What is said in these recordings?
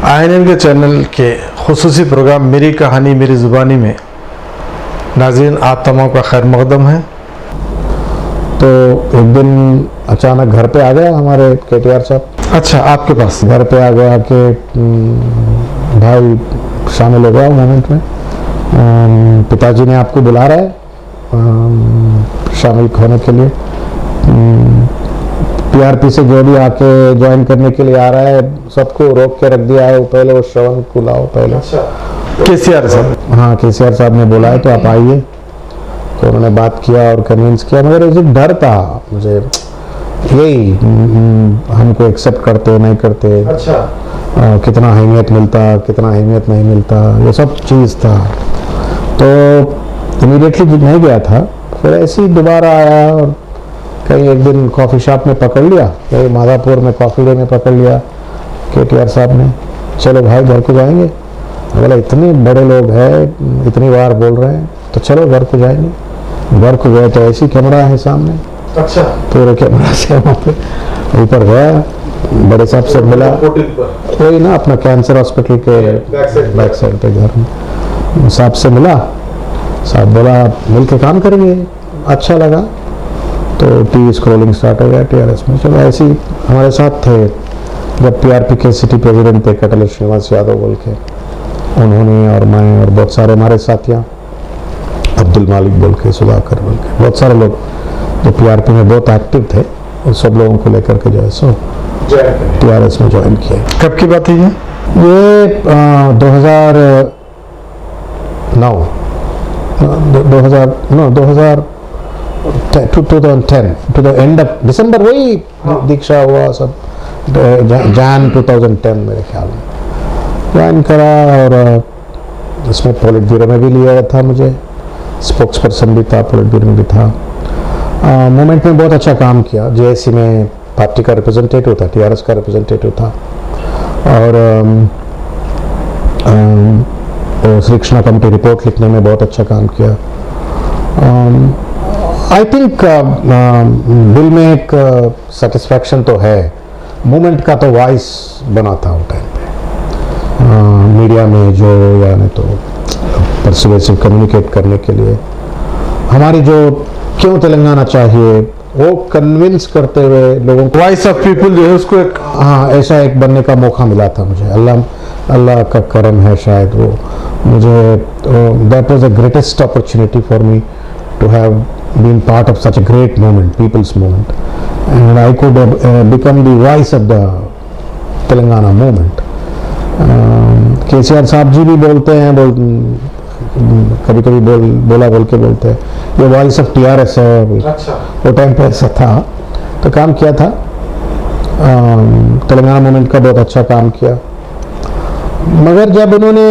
INN के channel के खुसूसी programme मेरी कहानी मेरी ज़ुबानी में नाज़रीन आप तमाम का खैर मक़दम है। तो एक दिन अचानक घर पे आ गया हमारे KTR साहब। अच्छा, आपके पास घर पे आ गया कि भाई शामिल हो गया मोमेंट में, पिताजी ने आपको बुला रहा है शामिल होने के लिए। PRP से जो भी आके ज्वाइन करने के लिए आ रहा है सबको रोक के रख दिया है। पहले वो श्रवण को लाओ पहले। अच्छा, KCR साहब? हाँ, KCR साहब ने बोला है तो आप आइए। तो उन्होंने बात किया और कन्विंस किया, मगर एक डर था मुझे, यही हमको एक्सेप्ट करते नहीं करते। अच्छा, कितना अहमियत मिलता कितना अहमियत नहीं मिलता, ये सब चीज़ था। तो इमीडिएटली नहीं गया था, फिर ऐसे ही दोबारा आया और कहीं एक दिन कॉफ़ी शॉप में पकड़ लिया, कहीं माधापुर में कॉफ़ी डे में पकड़ लिया KTR साहब ने। चलो भाई घर को जाएंगे। बोला इतने बड़े लोग हैं, इतनी बार बोल रहे हैं तो चलो घर को जाएंगे। घर को गए तो ऐसी कैमरा है सामने। अच्छा, पूरे कैमरा से वहाँ पे ऊपर गया, बड़े साहब से मिला, वही ना अपना कैंसर हॉस्पिटल के बैक साइड पे घर में। साहब से मिला, साहब बोला मिल के काम करेंगे। अच्छा लगा तो टीवी स्क्रॉलिंग स्टार्ट हो गया TRS में। चलो ऐसे ही हमारे साथ थे जब PRP के सिटी प्रेसिडेंट थे कटल श्रीनिवास यादव बोल के, उन्होंने और मैं और बहुत सारे हमारे साथियाँ, अब्दुल मालिक बोल के, सुधाकर बोल के, बहुत सारे लोग जो PRP में बहुत एक्टिव थे, उन सब लोगों को लेकर के जो है सो TRS में ज्वाइन किया। कब की बात है ये 2010 to the end of December, वही दीक्षा हुआ सब Jan 2010 मेरे ख्याल में ज्वाइन करा। और इसमें पोलिट ब्यूरो में भी लिया था, मुझे स्पोक्स पर्सन भी था, पोलिट ब्यूरो में भी था। मोमेंट में बहुत अच्छा काम किया। JSC में पार्टी का रिप्रेजेंटेटिव था, TRS का रिप्रेजेंटेटिव था। और श्री कृष्णा कमेटी रिपोर्ट लिखने में बहुत अच्छा काम किया। आई थिंक दिल में एक सेटिस्फैक्शन तो है, मूवमेंट का तो वॉइस बना था वो टाइम पे मीडिया में, जो या नहीं तो परसुएसिव कम्युनिकेट करने के लिए हमारी जो क्यों तेलंगाना चाहिए वो कन्विंस करते हुए लोगों को, वॉइस ऑफ पीपल जो है उसको एक, हाँ, ऐसा एक बनने का मौका मिला था मुझे। अल्लाह का करम है शायद वो मुझे। That was the greatest opportunity for me to have been part of such a great movement, people's movement, and I could become the voice of the Telangana movement. KCR साहब जी भी बोलते हैं, कभी कभी बोल के बोलते हैं ये वॉइस ऑफ TRS है। अच्छा, वो टाइम पे ऐसा था, तो काम किया था। तेलंगाना मूवमेंट का बहुत अच्छा काम किया। मगर जब उन्होंने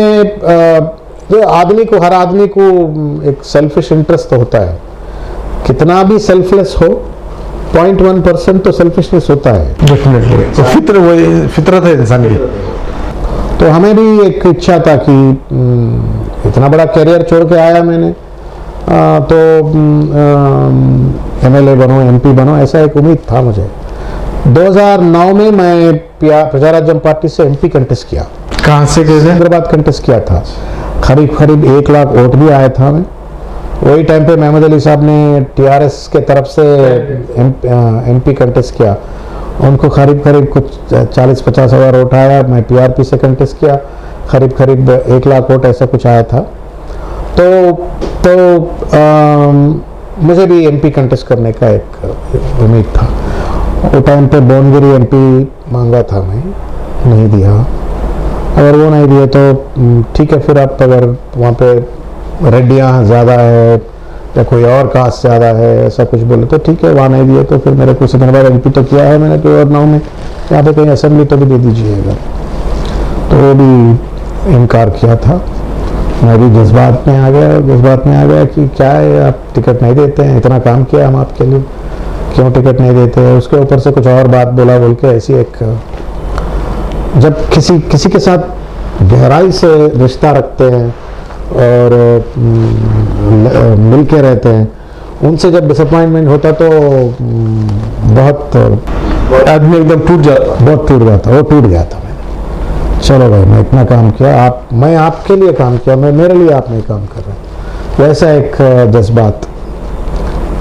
जो आदमी को, हर आदमी को एक सेल्फिश इंटरेस्ट तो होता है, कितना भी सेल्फलेस हो 0.1% तो सेल्फिशनेस होता है डेफिनेटली। तो फितरत है इंसानी। तो हमें भी एक इच्छा था कि इतना बड़ा कैरियर छोड़ के आया मैंने, तो MLA बनो, MP बनो, ऐसा एक उम्मीद था मुझे। 2009 में मैं प्रजाराज्यम पार्टी से MP कंटेस्ट किया। कहाँ से? हैदराबाद कंटेस्ट किया था। करीब 1 लाख वोट भी आया था मैं। वही टाइम पे महमूद अली साहब ने TRS के तरफ से MP कंटेस्ट किया, उनको करीब कुछ 40-50 हज़ार वोट आया। मैं PRP से कंटेस्ट किया, करीब 1 लाख वोट ऐसा कुछ आया था। तो मुझे भी MP कंटेस्ट करने का एक उम्मीद था। वो टाइम पे बोनगिरी MP मांगा था, मैं नहीं दिया। अगर वो नहीं दिए तो ठीक है, फिर आप अगर वहाँ पे रेड्डियाँ ज़्यादा है या कोई और कास्ट ज़्यादा है ऐसा कुछ बोले तो ठीक है, वहाँ नहीं दिए तो फिर मेरे कुछ दिन बाद MP तो किया है मैंने 2009 में, यहाँ पे कहीं असेंबली तो भी दे दीजिएगा। तो वो भी इनकार किया था। मैं भी जज्बात में आ गया कि क्या है, आप टिकट नहीं देते हैं, इतना काम किया हम आपके लिए, क्यों टिकट नहीं देते हैं। उसके ऊपर से कुछ और बात बोल के ऐसी एक, जब किसी के साथ गहराई से रिश्ता रखते हैं और मिल के रहते हैं, उनसे जब डिसअपॉइंटमेंट होता तो बहुत आदमी एकदम टूट जाता। वो टूट गया था। मैंने चलो भाई, मैं इतना काम किया, मैं आपके लिए काम किया, मैं मेरे लिए आप नहीं काम कर रहे, वैसा एक जज्बात।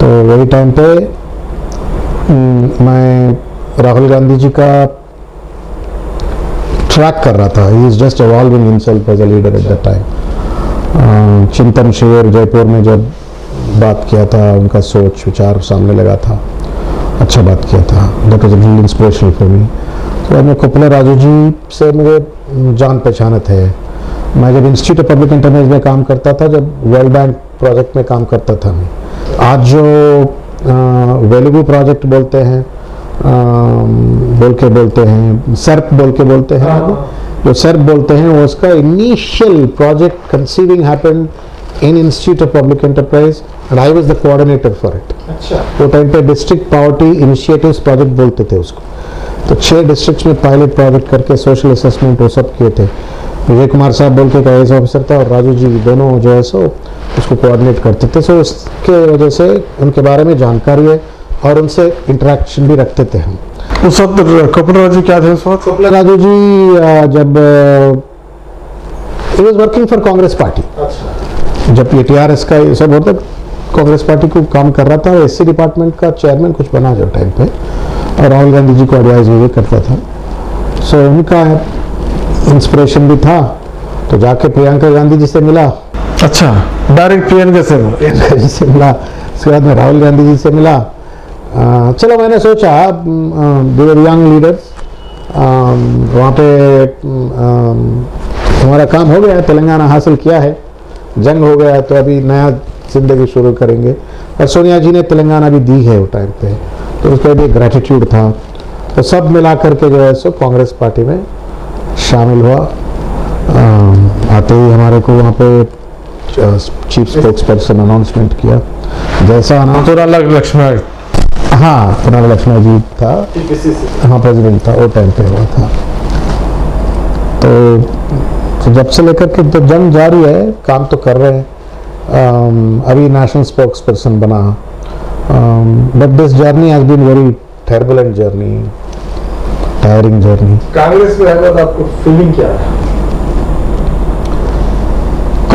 तो वही टाइम पे मैं राहुल गांधी जी का ट्रैक कर रहा था। He is just evolving himself as a leader at that time। चिंतन शिविर जयपुर में जब बात किया था, उनका सोच विचार सामने लगा था, अच्छा बात किया था। That was really inspirational for me. तो मैं कोपला राजू जी से मुझे जान पहचान थे। मैं जब इंस्टीट्यूट ऑफ पब्लिक इंटरनेट में काम करता था, जब वर्ल्ड बैंक प्रोजेक्ट में काम करता था मैं, आज जो वेलुगु प्रोजेक्ट बोलते हैं, सर्प बोल के बोलते हैं, जो सर्प बोलते हैं, वो उसका initial project conceiving happened in institute of public enterprise and I was the coordinator for it. अच्छा। वो टाइम पे डिस्ट्रिक्ट पॉवर्टी इनिशिएटिव्स प्रोजेक्ट बोलते थे उसको। तो 6 डिस्ट्रिक्ट्स में पायलट प्रोजेक्ट करके सोशल असेसमेंट वो सब किए थे। विजय कुमार साहब बोल के एक आईएएस ऑफिसर था और राजू जी, दोनों जो है सो उसको कोऑर्डिनेट करते थे। सो उसके वजह से उनके बारे में जानकारी है और उनसे इंटरेक्शन भी रखते थे हम। उस वक्त कोपला राजू क्या थे उस वक्त? कोपला राजू जी जब he was working for Congress party. अच्छा। जब ये टीआरएस का ये सब होता, कांग्रेस पार्टी को काम कर रहा था, और एससी डिपार्टमेंट का चेयरमैन कुछ बना जो टाइम पे, और राहुल गांधी जी को एडवाइज भी करता था। सो उनका इंस्पिरेशन भी था। तो जाके प्रियंका गांधी जी से मिला। अच्छा, डायरेक्ट प्रियंका जी से मिला। उसके बाद में राहुल गांधी जी से मिला। चलो मैंने सोचा दे वर यंग लीडर्स, वहाँ पे हमारा काम हो गया, तेलंगाना हासिल किया है, जंग हो गया, तो अभी नया जिंदगी शुरू करेंगे। और सोनिया जी ने तेलंगाना भी दी है वो टाइम पे, तो उसका भी ग्रेटिट्यूड था। तो सब मिला करके जो है सो कांग्रेस पार्टी में शामिल हुआ। आते ही हमारे को वहाँ पे चीफ स्पोक्स पर्सन अनाउंसमेंट किया। जैसा लक्ष्मण, हाँ, पुनर लक्ष्मण जी था, हाँ प्रेसिडेंट था, वो टाइम पे हुआ था। तो जब से लेकर के तो जंग जारी है, काम तो कर रहे हैं। अभी नेशनल स्पोक्स पर्सन बना। But this journey has been very turbulent journey, tiring journey. Congress में रहने आपको फीलिंग क्या है?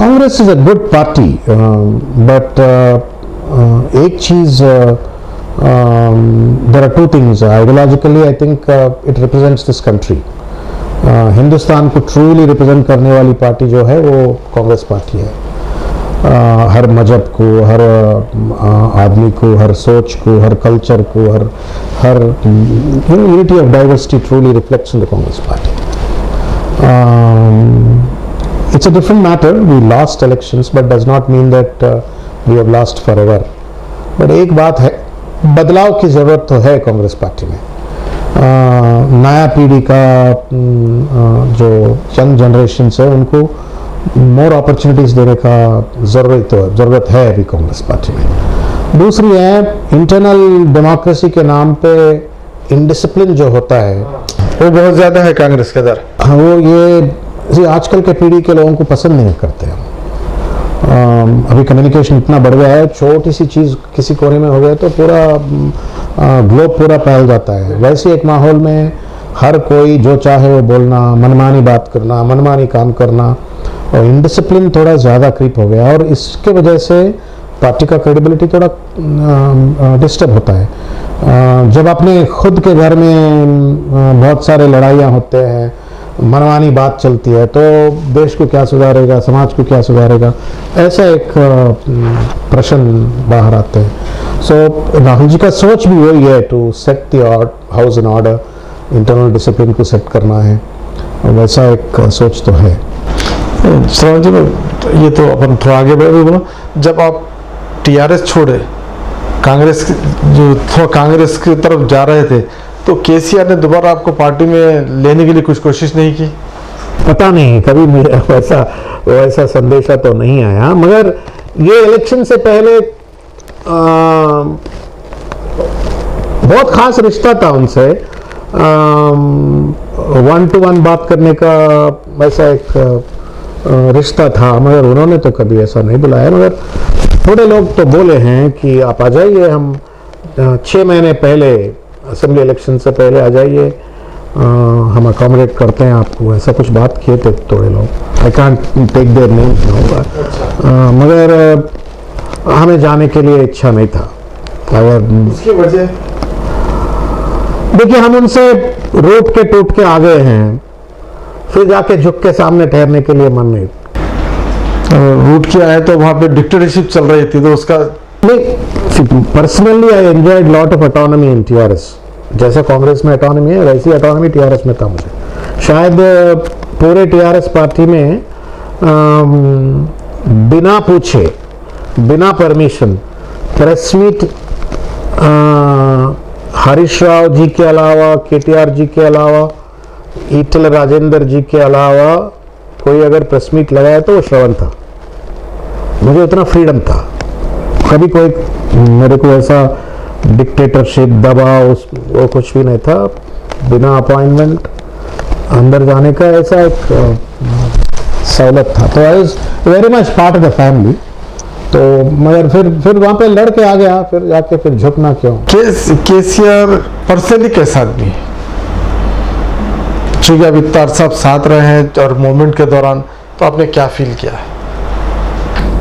Congress is a good party, but एक चीज, there are 2 things. Ideologically I think it represents this country. Hindustan को ट्रूली रिप्रेजेंट करने वाली पार्टी जो है वो कांग्रेस पार्टी है। हर मजहब को, हर आदमी को, हर सोच को, हर कल्चर को, हर unity of diversity truly reflects in the Congress party. It's a different matter. We lost elections, but does not mean that we have lost forever. But एक बात है, बदलाव की जरूरत तो है कांग्रेस पार्टी में। नया पीढ़ी का जो यंग जनरेशन है, उनको मोर अपॉर्चुनिटीज देने का जरूरत है अभी कांग्रेस पार्टी में। दूसरी है, इंटरनल डेमोक्रेसी के नाम पे इनडिसिप्लिन जो होता है वो बहुत ज्यादा है कांग्रेस के अंदर। हाँ, वो ये आजकल के पीढ़ी के लोगों को पसंद नहीं करते हैं। अभी कम्युनिकेशन इतना बढ़ गया है, छोटी सी चीज़ किसी कोने में हो गया तो पूरा ग्लोब पूरा फैल जाता है। वैसे एक माहौल में हर कोई जो चाहे वो बोलना, मनमानी बात करना, मनमानी काम करना, और इनडिसिप्लिन थोड़ा ज़्यादा क्रीप हो गया, और इसके वजह से पार्टी का क्रेडिबिलिटी थोड़ा डिस्टर्ब होता है। जब अपने खुद के घर में बहुत सारे लड़ाइयाँ होते हैं, मनमानी बात चलती है, तो देश को क्या सुधारेगा, समाज को क्या सुधारेगा, ऐसा एक प्रश्न बाहर आते हैं। सो राहुल जी का सोच भी वही है, to set the house in order, internal discipline को सेट करना है, और वैसा एक सोच तो है। श्रवण जी, ये तो अपन थोड़ा आगे बढ़े बोलो, जब आप टीआरएस छोड़े, कांग्रेस जो थोड़ा कांग्रेस की तरफ जा रहे थे, तो केसीआर ने दोबारा आपको पार्टी में लेने के लिए कुछ कोशिश नहीं की? पता नहीं, कभी मुझे वैसा संदेशा तो नहीं आया, मगर ये इलेक्शन से पहले बहुत खास रिश्ता था उनसे, 1-to-1 बात करने का वैसा एक रिश्ता था, मगर उन्होंने तो कभी ऐसा नहीं बुलाया। मगर थोड़े लोग तो बोले हैं कि आप आ जाइए, हम 6 महीने पहले असेंबली इलेक्शन से पहले आ जाइए, हम अकोमोडेट करते हैं आपको, ऐसा कुछ बात किए थे थोड़े लोग। I can't take their name, मगर हमें जाने के लिए इच्छा नहीं था। अगर उसकी वजह देखिए, हम उनसे रूठ के टूट के आ गए हैं, फिर जाके झुक के सामने ठहरने के लिए मन नहीं। रूट किया है तो वहां पे डिक्टेटरशिप चल रही थी, तो उसका नहीं, personally I enjoyed lot of autonomy in TRS. जैसा कांग्रेस में ऑटोनॉमी है, वैसी ऑटोनॉमी टीआरएस में था मुझे। शायद पूरे टीआरएस पार्टी में बिना पूछे, बिना permission press meet Harish Rao ji के अलावा, केटीआर जी के अलावा, ईटल राजेंद्र जी के अलावा कोई अगर प्रेस मीट लगाया तो वो श्रवण था। मुझे इतना फ्रीडम था, कभी कोई मेरे को ऐसा डिक्टेटरशिप दबाव वो कुछ भी नहीं था। बिना अपॉइंटमेंट अंदर जाने का ऐसा एक सहूलत था, तो I was very much part of the family. तो मगर फिर वहां पे लड़ के आ गया, फिर जाके फिर झुकना क्यों। केसीआर पर्सनली कैसा आदमी है? चूंकि अब इतना अरसा आप साथ रहे हैं और मूवमेंट के दौरान, तो आपने क्या फील किया है?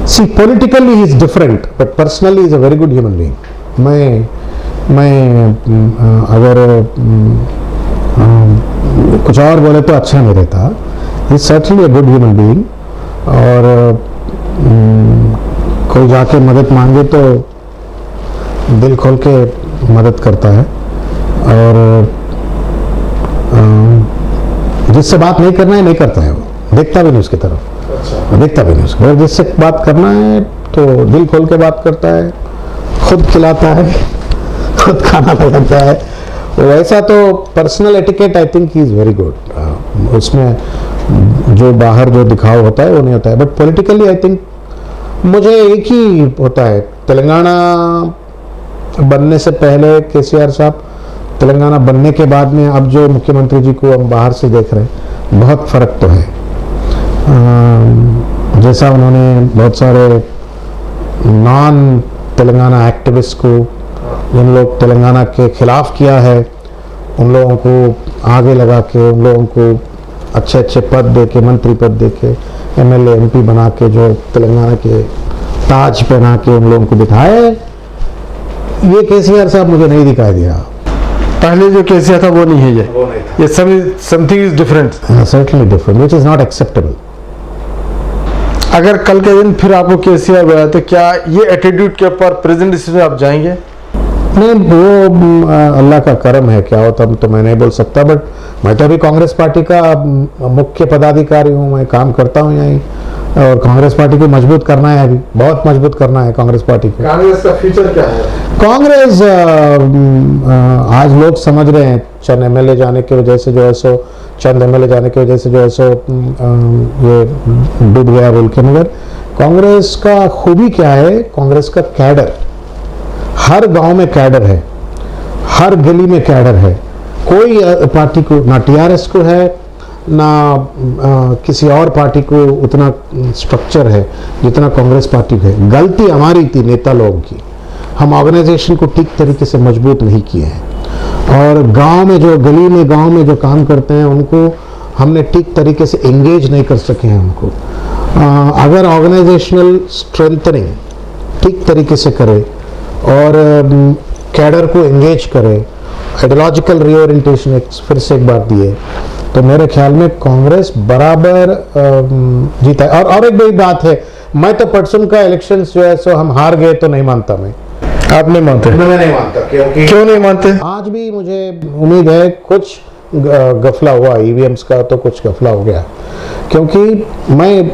See, politically he is different, but personally he is a very good human being. मैं अगर कुछ और बोले तो अच्छा नहीं रहता। He is certainly a good human being, और कोई जाके मदद मांगे तो दिल खोल के मदद करता है, और जिससे बात नहीं करना है नहीं करता है, वो देखता भी नहीं उसकी तरफ, देखता भी नहीं उसको। अगर जिससे बात करना है तो दिल खोल के बात करता है, खुद खिलाता है, खुद खाना बनाता है। वैसा तो personal etiquette I think he is very good. उसमें जो बाहर जो दिखाव होता है वो नहीं होता है, बट पॉलिटिकली आई थिंक मुझे एक ही होता है। तेलंगाना बनने से पहले केसीआर साहब, तेलंगाना बनने के बाद में अब जो मुख्यमंत्री जी को हम बाहर से देख रहे हैं, बहुत फ़र्क तो है। जैसा उन्होंने बहुत सारे नॉन तेलंगाना एक्टिविस्ट को, जिन लोग तेलंगाना के खिलाफ किया है, उन लोगों को आगे लगा के, उन लोगों को अच्छे अच्छे पद दे के, मंत्री पद दे के, एमएलए एमपी बना के, जो तेलंगाना के ताज पहना के उन लोगों को बिठाए, ये केसीआर साहब मुझे नहीं दिखाई दिया। पहले जो केसीआर था वो नहीं है ये something is different, certainly different, which is not acceptable. अगर कल के दिन फिर आपको केसीआर बनाया तो क्या ये एटीट्यूड के ऊपर प्रेजेंट में आप जाएंगे? नहीं, वो अल्लाह का करम है, क्या होता तो मैं नहीं बोल सकता, बट मैं तो अभी कांग्रेस पार्टी का मुख्य पदाधिकारी हूँ, मैं काम करता हूँ यहीं, और कांग्रेस पार्टी को मजबूत करना है, अभी बहुत मजबूत करना है कांग्रेस पार्टी को। कांग्रेस का फ्यूचर क्या है? कांग्रेस आज लोग समझ रहे हैं, चंद एमएलए जाने की वजह से जो है सो, चंद एमएलए जाने की वजह से जो है सो ये डूब गया बोल के, मगर कांग्रेस का खूबी क्या है, कांग्रेस का कैडर, हर गांव में कैडर है, हर गली में कैडर है। कोई पार्टी को, ना टीआरएस को है, ना किसी और पार्टी को उतना स्ट्रक्चर है जितना कांग्रेस पार्टी को है। गलती हमारी थी नेता लोगों की, हम ऑर्गेनाइजेशन को ठीक तरीके से मजबूत नहीं किए हैं, और गांव में जो गली में गांव में जो काम करते हैं उनको हमने ठीक तरीके से एंगेज नहीं कर सके हैं उनको। अगर ऑर्गेनाइजेशनल स्ट्रेंथनिंग ठीक तरीके से करे और कैडर को एंगेज करे, आइडियोलॉजिकल रीओरिएंटेशन फिर से एक बात दिए, तो मेरे ख्याल में कांग्रेस बराबर जीता है। और एक बड़ी बात है, मैं तो परसों का इलेक्शंस जो है सो हम हार गए तो नहीं मानता मैं। आप नहीं मानते? मैं नहीं मानता, क्योंकि क्यों नहीं मानते? आज भी मुझे उम्मीद है कुछ गफला हुआ, ईवीएम्स का तो कुछ गफला हो गया, क्योंकि मैं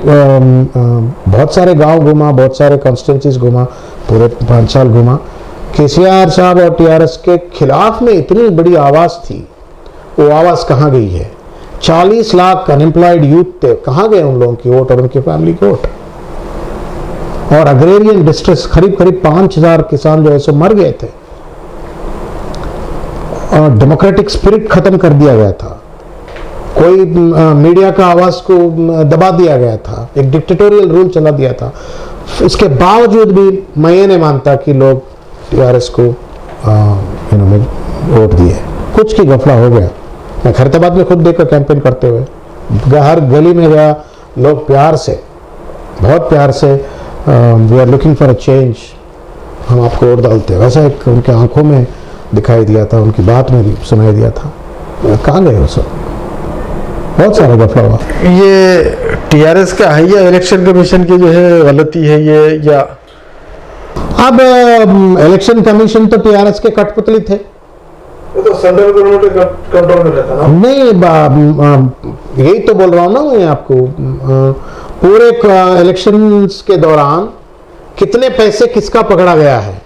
बहुत सारे गांव घूमा, बहुत सारे कॉन्स्टिट्यूंसीज घूमा, पूरे 5 साल घूमा। केसीआर साहब और टीआरएस के खिलाफ में इतनी बड़ी आवाज़ थी, वो आवाज़ कहाँ गई है? 40 लाख अनएम्प्लॉयड यूथ थे, कहाँ गए उन लोगों की वोट और उनकी फैमिली की वोट? और अग्रेरियन डिस्ट्रेस, करीब करीब 5000 किसान जो है सो मर गए थे। और डेमोक्रेटिक स्पिरिट खत्म कर दिया गया था, कोई मीडिया का आवाज को दबा दिया गया था, एक डिक्टेटोरियल रूल चला दिया था। इसके बावजूद भी मैं ये नहीं मानता कि लोग टीआरएस को वोट दिए। कुछ की गफला हो गया। मैं खैरताबाद में खुद देखकर कैंपेन करते हुए, हर गली में गया, लोग प्यार से, बहुत प्यार से, we are looking for a change, हम आपको वोट डालते हैं, वैसा एक उनके आंखों में दिखाई दिया था, उनकी बात में भी सुनाई दिया था। कहाँ गए वो सब? बहुत सारा गफला हुआ। ये टीआरएस का है या इलेक्शन कमीशन की जो है गलती है ये, या अब इलेक्शन कमीशन तो टीआरएस के कठपुतली थे। तो सेंट्रल गवर्नमेंट के कंट्रोल में रहता ना। नहीं, यही तो बोल रहा हूँ ना मैं आपको। पूरे इलेक्शंस के दौरान कितने पैसे किसका पकड़ा गया है?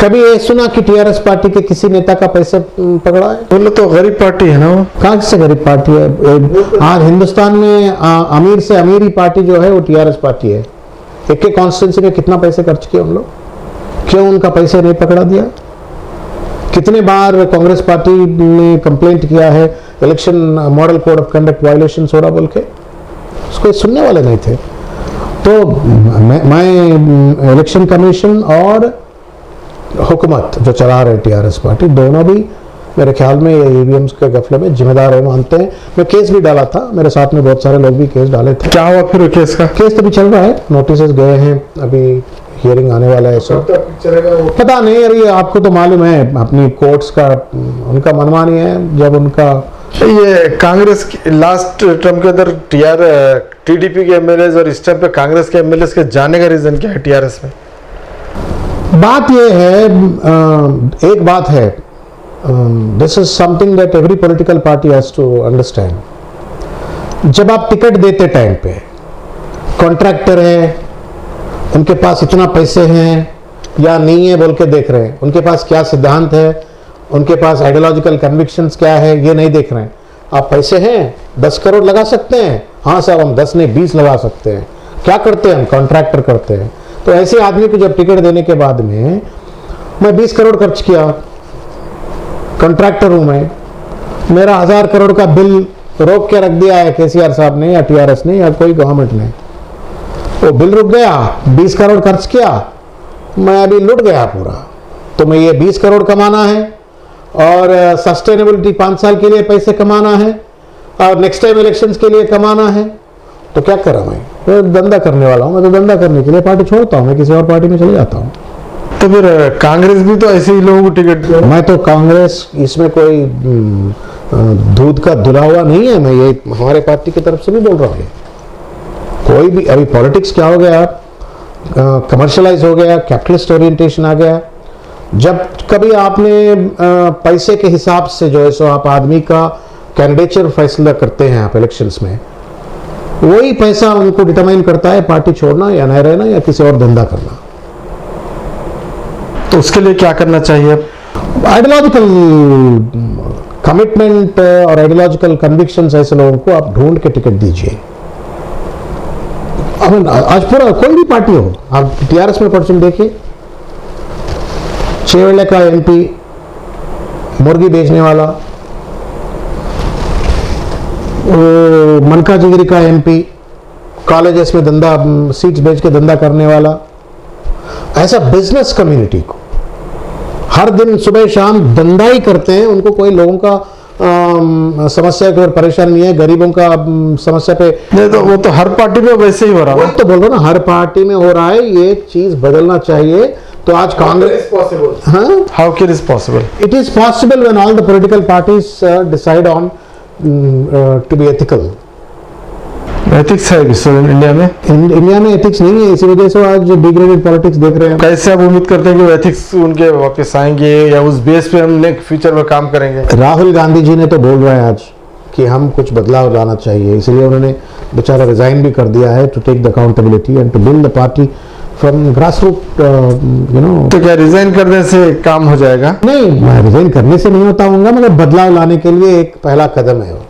कभी ये सुना कि टीआरएस पार्टी के किसी नेता का पैसे पकड़ा है? बोलो तो गरीब पार्टी है ना वो। कहाँ से गरीब पार्टी है? आज हिंदुस्तान में अमीर से अमीरी पार्टी जो है वो टीआरएस पार्टी है। एक कॉन्स्टिट्यूंसी में कितना पैसे खर्च किए उन लोग? क्यों उनका पैसे नहीं पकड़ा दिया? कितने बार कांग्रेस पार्टी ने कंप्लेंट किया है election model code of conduct violation हो रहा बोल के, उसको सुनने वाले नहीं थे। तो मैं इलेक्शन कमीशन और हुकूमत जो चला रहे टीआरएस पार्टी, दोनों भी मेरे ख्याल में ये ईवीएम्स के गफले में जिम्मेदार है, मानते हैं। मैं केस भी डाला था, मेरे साथ में बहुत सारे लोग भी केस डाले थे। क्या हुआ फिर केस का? केस तो भी चल रहा है, नोटिस गए हैं, अभी हियरिंग आने वाला है। सो पता नहीं, अरे आपको तो मालूम है अपनी कोर्ट्स का, उनका मनमानी है। जब उनका ये कांग्रेस की लास्ट टर्म के अंदर टीडीपी के एमएलए और इस टाइम पे कांग्रेस के एमएलए के जाने का रीजन क्या है टीआरएस में? बात ये है, एक बात है, this is something that every political party has to understand. जब आप टिकट देते टाइम पे, कॉन्ट्रैक्टर है, उनके पास इतना पैसे हैं या नहीं है बोल के देख रहे हैं, उनके पास क्या सिद्धांत है, उनके पास आइडियोलॉजिकल कन्विक्शंस क्या है, ये नहीं देख रहे हैं। आप पैसे हैं, 10 करोड़ लगा सकते हैं, हाँ साहब हम 10 नहीं 20 लगा सकते हैं। क्या करते हैं हम? कॉन्ट्रैक्टर करते हैं। तो ऐसे आदमी को जब टिकट देने के बाद में मैं 20 करोड़ खर्च किया, कॉन्ट्रैक्टर हूं मैं, मेरा 1000 करोड़ का बिल रोक के रख दिया है केसीआर साहब ने या टीआरएस ने या कोई गवर्नमेंट ने, वो बिल रुक गया, 20 करोड़ खर्च किया, मैं अभी लुट गया पूरा। तो मैं ये 20 करोड़ कमाना है और सस्टेनेबिलिटी 5 साल के लिए पैसे कमाना है और नेक्स्ट टाइम इलेक्शंस के लिए कमाना है, तो क्या करा मैं धंधा करने वाला हूँ। मैं तो धंधा करने के लिए पार्टी छोड़ता हूँ, मैं किसी और पार्टी में चले जाता हूँ। तो फिर कांग्रेस भी तो ऐसे ही लोगों को टिकट, मैं तो कांग्रेस, इसमें कोई दूध का धुला हुआ नहीं है। मैं ये हमारे पार्टी की तरफ से भी बोल रहा हूँ। कोई भी अभी पॉलिटिक्स क्या हो गया, कमर्शलाइज हो गया, कैपिटलिस्ट ओरिएंटेशन आ गया। जब कभी आपने पैसे के हिसाब से जो है सो आप आदमी का कैंडिडेचर फैसला करते हैं आप इलेक्शंस में, वही पैसा उनको डिटरमाइन करता है पार्टी छोड़ना या नहीं रहना या किसी और धंधा करना। तो उसके लिए क्या करना चाहिए? आइडियोलॉजिकल कमिटमेंट और आइडियोलॉजिकल कन्विक्शंस ऐसे लोगों को आप ढूंढ के टिकट दीजिए। आज पूरा कोई भी पार्टी हो, आप टीआरएस में पर्सन देखिए, चेवेले का एमपी, मुर्गी बेचने वाला, मनका जिगरी का एमपी, कॉलेजेस में धंधा, सीट्स बेच के धंधा करने वाला, ऐसा बिजनेस कम्युनिटी को हर दिन सुबह शाम धंधा ही करते हैं। उनको कोई लोगों का समस्या की परेशानी नहीं है, गरीबों का समस्या पे नहीं। तो वो तो हर पार्टी में वैसे ही हो रहा है। तो बोल रहा हूँ ना, हर पार्टी में हो रहा है। ये चीज बदलना चाहिए। तो आज कांग्रेस, हाँ, how can is possible? It is possible when all the political parties decide on to be ethical. Ethics है इंडिया में? इंडिया में एथिक्स नहीं है, इसी वजह से आज डिग्रेडेड पॉलिटिक्स देख रहे हैं। कैसे आप उम्मीद करते हैं कि वो एथिक्स उनके वापस आएंगे या उस बेस पे हम नेक्स्ट फ्यूचर में काम करेंगे? राहुल गांधी जी ने तो बोल रहे हैं आज कि हम कुछ बदलाव लाना चाहिए, इसलिए उन्होंने बेचारा रिजाइन भी कर दिया है to take the accountability and to build the party from grass root, you know. तो क्या रिजाइन करने से काम हो जाएगा? नहीं, मैं रिजाइन करने से नहीं होता हूँगा, मगर बदलाव लाने के लिए एक पहला कदम है वो।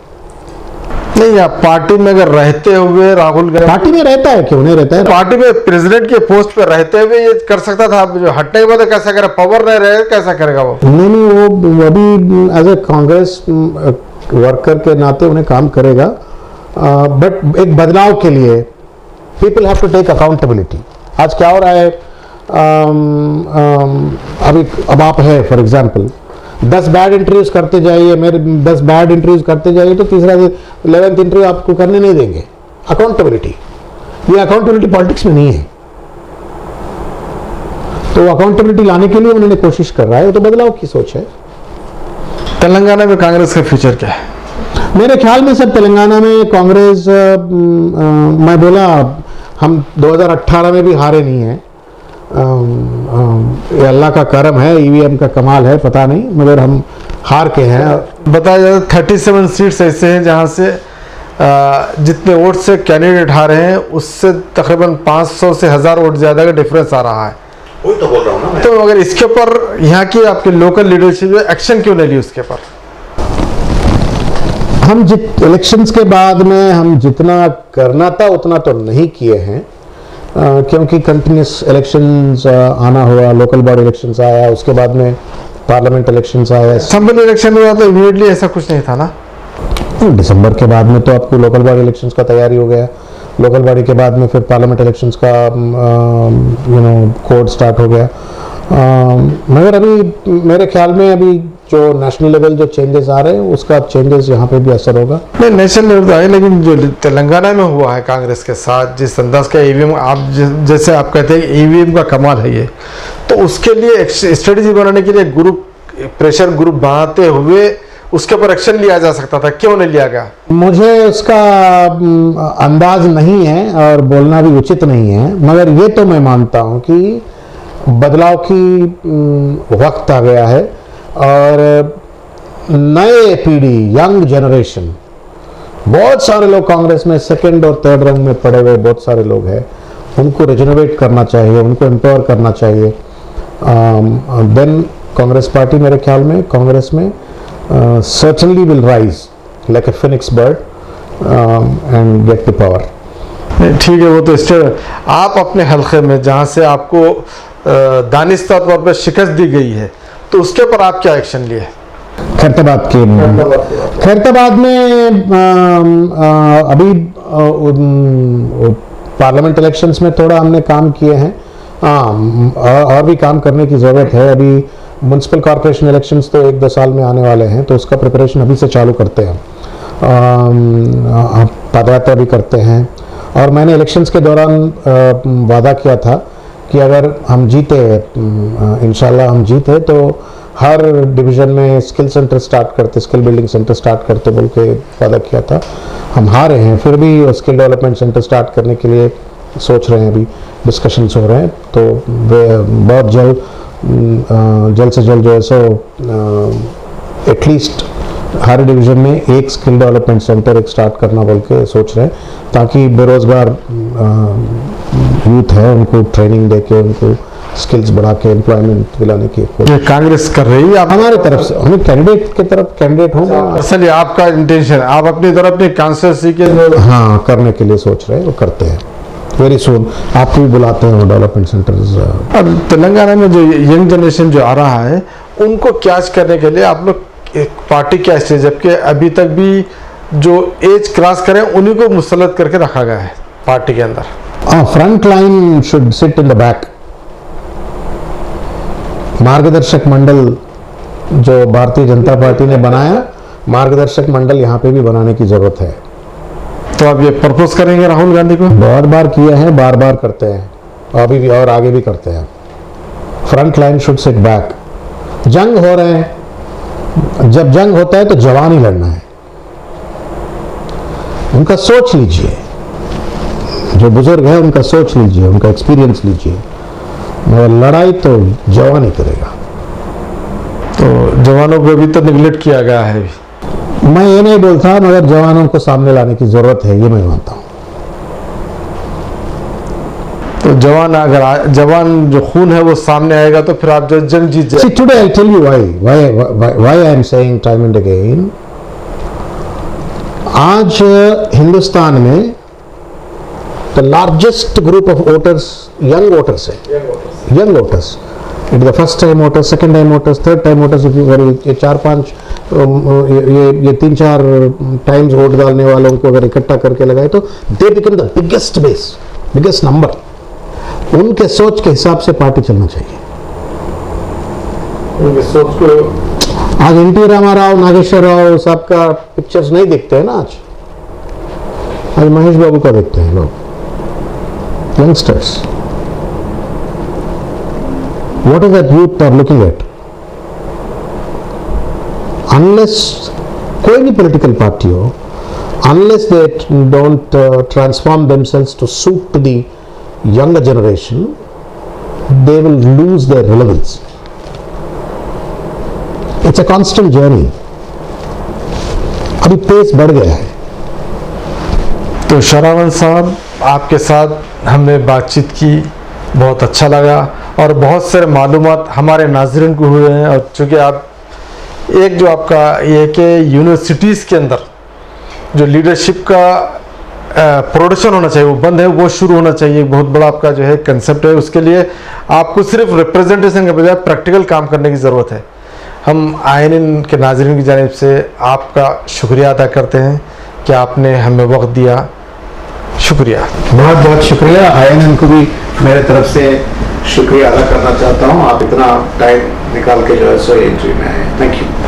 नहीं, आप पार्टी में अगर रहते हुए राहुल गांधी पार्टी में रहता है, क्यों नहीं रहता है? पार्टी में प्रेसिडेंट के पोस्ट पे रहते हुए ये कर सकता था, अब जो हटने के बाद कैसा करे, पावर नहीं रहे कैसा करेगा वो? नहीं नहीं, वो अभी एज ए कांग्रेस वर्कर के नाते उन्हें काम करेगा, बट एक बदलाव के लिए people have to take accountability. आज क्या हो रहा है, अब आप है फॉर एग्जांपल 10 बैड इंटरव्यूज करते जाइए, मेरे 10 बैड इंटरव्यूज करते जाइए तो तीसरा 11th इंटरव्यू आपको करने नहीं देंगे। अकाउंटेबिलिटी, ये अकाउंटेबिलिटी पॉलिटिक्स में नहीं है, तो अकाउंटेबिलिटी लाने के लिए उन्होंने कोशिश कर रहा है, वो तो बदलाव की सोच है। तेलंगाना में कांग्रेस का फ्यूचर क्या है? मेरे ख्याल में सर तेलंगाना में कांग्रेस, मैं बोला हम 2018 में भी हारे नहीं हैं, ये अल्लाह का करम है, ईवीएम का कमाल है, पता नहीं, मगर हम हार के हैं। बताया जाता है 37 सीट्स ऐसे हैं जहां से जितने वोट से कैंडिडेट हारे हैं उससे तकरीबन 500 से 1000 वोट ज्यादा का डिफरेंस आ रहा है। वही तो बोल रहा हूँ ना मैं। तो अगर इसके ऊपर यहाँ की आपके लोकल लीडरशिप एक्शन क्यों नहीं ली उसके ऊपर? हम इलेक्शंस के बाद में हम जितना करना था उतना तो नहीं किए हैं, क्योंकि कंटिन्यूस इलेक्शंस आना हुआ, लोकल बॉडी इलेक्शंस आया, उसके बाद में पार्लियामेंट इलेक्शंस आया। असेंबली इलेक्शन हुआ तो इमीडिएटली ऐसा कुछ नहीं था ना? दिसंबर के बाद में तो आपको लोकल बॉडी इलेक्शंस का तैयारी हो गया, लोकल बॉडी के बाद में फिर पार्लियामेंट इलेक्शंस का यू नो कोड स्टार्ट हो गया। मगर अभी मेरे ख्याल में अभी जो नेशनल लेवल जो चेंजेस आ रहे हैं उसका चेंजेस यहाँ पे भी असर होगा। नहीं, नेशनल लेवल तो है, लेकिन जो तेलंगाना में हुआ है कांग्रेस के साथ, जिस अंदाज का ईवीएम, आप जैसे आप कहते हैं ईवीएम का कमाल है ये, तो उसके लिए स्ट्रेटेजी बनाने के लिए ग्रुप, प्रेशर ग्रुप बनाते हुए उसके ऊपर एक्शन लिया जा सकता था, क्यों नहीं लिया गया? मुझे उसका अंदाज नहीं है और बोलना भी उचित नहीं है, मगर ये तो मैं मानता हूँ कि बदलाव की वक्त आ गया है और नए पीढ़ी, यंग जनरेशन, बहुत सारे लोग कांग्रेस में सेकंड और थर्ड रंग में पड़े हुए बहुत सारे लोग हैं, उनको रिजनरेट करना चाहिए, उनको एम्पावर करना चाहिए। देन कांग्रेस पार्टी मेरे ख्याल में कांग्रेस में certainly will rise like a phoenix bird and get the power. ठीक है, वो तो आप अपने हल्के में जहाँ से आपको दानिस्ता तौर पर शिकस्त दी गई है, तो उसके ऊपर आप क्या एक्शन लिए? खैरताबाद में अभी पार्लियामेंट इलेक्शंस में थोड़ा हमने काम किए हैं, और भी काम करने की ज़रूरत है। अभी म्यूनसिपल कॉर्पोरेशन इलेक्शंस तो 1-2 साल में आने वाले हैं, तो उसका प्रिपरेशन अभी से चालू करते हैं, पदयात्रा भी करते हैं। और मैंने इलेक्शंस के दौरान वादा किया था कि अगर हम जीते, इंशाल्लाह हम जीते, तो हर डिवीज़न में स्किल सेंटर स्टार्ट करते, स्किल बिल्डिंग सेंटर स्टार्ट करते बोल के वादा किया था। हम हारे हैं, फिर भी स्किल डेवलपमेंट सेंटर स्टार्ट करने के लिए सोच रहे हैं, अभी डिस्कशंस हो रहे हैं, तो बहुत जल्द से जल्द जो है सो एटलीस्ट हर डिवीज़न में एक स्किल डेवलपमेंट सेंटर एक स्टार्ट करना बोल के सोच रहे हैं, ताकि बेरोज़गार यूथ है उनको ट्रेनिंग दे के उनको स्किल्स बढ़ा के एम्प्लॉयमेंट दिलाने की ये कांग्रेस कर रही है। हमारी तरफ से, हमें कैंडिडेट की तरफ कैंडिडेट होगा। असल आपका इंटेंशन, आप अपनी तरफ अपनी कॉन्स्टिट्यूंसी के हाँ करने के लिए सोच रहे हैं, वो करते हैं। वेरी सून आपको भी बुलाते हैं डेवलपमेंट सेंटर्स। अब तेलंगाना में जो यंग जनरेशन जो आ रहा है उनको कैच करने के लिए आप लोग एक पार्टी क्या स्टेज, जबकि अभी तक भी जो एज क्रॉस करें उन्हीं को मुसल्लत करके रखा गया है पार्टी के अंदर। Front line should sit in the back. मार्गदर्शक मंडल जो भारतीय जनता पार्टी ने बनाया, मार्गदर्शक मंडल यहाँ पे भी बनाने की जरूरत है। तो आप ये प्रपोज करेंगे राहुल गांधी को? बहुत बार किया है, बार बार करते हैं, अभी भी और आगे भी करते हैं। Front line should sit back. जंग हो रहे हैं, जब जंग होता है तो जवान ही लड़ना है। उनका सोच लीजिए, जो बुजुर्ग है उनका सोच लीजिए, उनका एक्सपीरियंस लीजिए, मगर लड़ाई तो जवान ही करेगा। तो जवानों को भी तो निगलेक्ट किया गया है। मैं ये नहीं बोलता, मगर जवानों को सामने लाने की जरूरत है, ये मैं मानता हूँ। तो जवान जो खून है वो सामने आएगा तो फिर आप जो जंग जीत See, जाए। today I'll tell you why I am saying time and again. आज हिंदुस्तान में the largest group of voters, young voters है, young voters. It is the first time voters, second time voters, third time voters. If you ये 4-5 ये 3-4 times vote डालने वालों को अगर इकट्ठा करके लगाए तो they become the biggest base, biggest number. उनके सोच के हिसाब से पार्टी चलना चाहिए। उनकी सोच को आज एनटी रामाराव, नागेश्वर राव साहब का पिक्चर्स नहीं देखते हैं ना आज महेश बाबू का देखते हैं लोग, youngsters. What is that youth are looking at? Unless कोई भी पॉलिटिकल पार्टी हो, unless they don't transform themselves to suit to the younger generation, they will lose their relevance. It's a constant journey. अभी pace बढ़ गया है। तो शरावत साहब, आपके साथ हमने बातचीत की, बहुत अच्छा लगा और बहुत सारे मालूमात हमारे नाज़रीन को हुए हैं। और चूँकि आप एक जो आपका ये कि यूनिवर्सिटीज़ के अंदर जो लीडरशिप का प्रोडक्शन होना चाहिए वो बंद है, वो शुरू होना चाहिए, बहुत बड़ा आपका जो है कंसेप्ट है। उसके लिए आपको सिर्फ रिप्रेजेंटेशन के बजाय प्रैक्टिकल काम करने की ज़रूरत है। हम INN के नाज़रीन की जानिब से आपका शुक्रिया अदा करते हैं कि आपने हमें वक्त दिया। शुक्रिया, बहुत बहुत शुक्रिया। INN को भी मेरे तरफ से शुक्रिया अदा करना चाहता हूँ। आप इतना टाइम निकाल के जो है सो एंट्री में आए, थैंक यू।